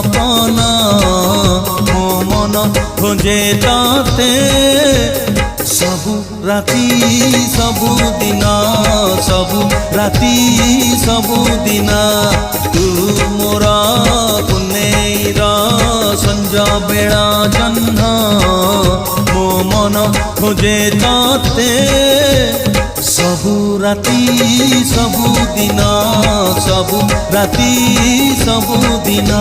सपना मो मन खोजे ताते सबु राती सबु दिन सबु राती सबु दिन तू मोर पुनेईर संज बेला जह्न मो मन खोजे ताते सबु राती सबु दिन सबु राती सबु दिन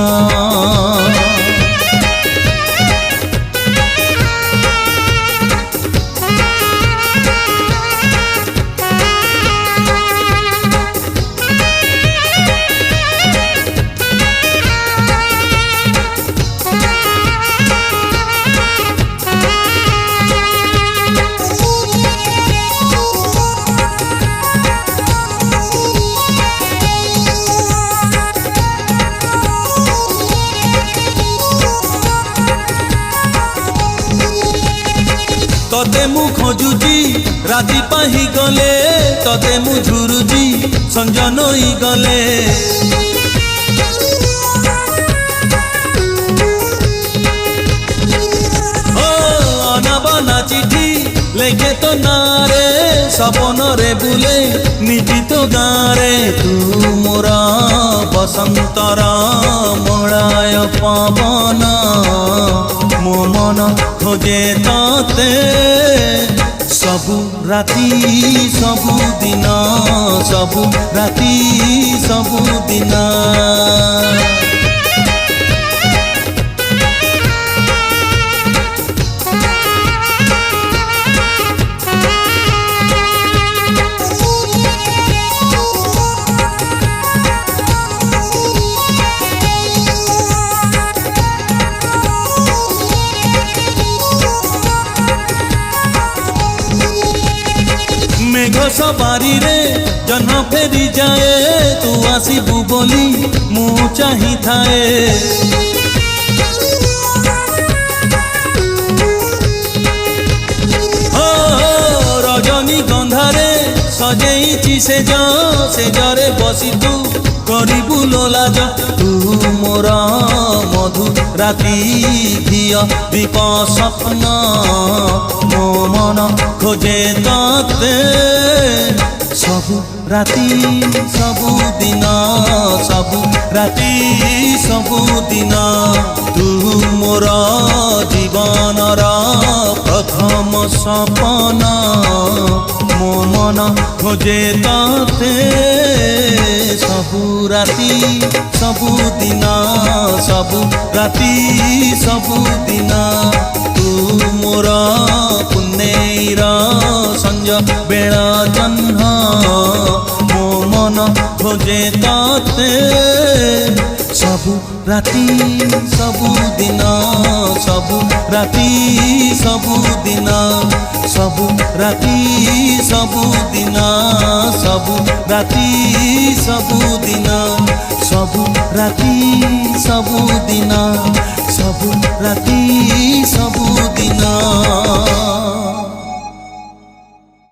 तते मु खोजुची राति पाही गले तते मु झुरुची संज नई गले अनाबना चिठी लेखे तो नारे सपन रे बुले निजी तो गारे तू मोरा बसंतर मलाय पवन मो मन खोजे ताते सबु राती सबु दिन सबु राती सबु दिन मेघ सवारी रे जन्म फेरी जाए तू आसबू बोली मु चाही थाए रजनी गंधारे सजेईची से जरे बसी तू करिबू लोलाज तू मोर मधु राती घिया दीप सपना मो मन खोजे ताते सबु राती सबु दिन सबु राती सबु दिन तू मोर जीवनर प्रथम सपना मो मन खोजे ताते सबु राती सबु दिन सबु राती सबु दिन तू मोर पुनेईर संज बेला जह्न मो मन खोजे ताते सबु राती सबु दिन सबु राती सबु दिन सबु राती सबु दिन सबु राती सबु दिन सबु राती सबु दिन सबु राती सबु दिन।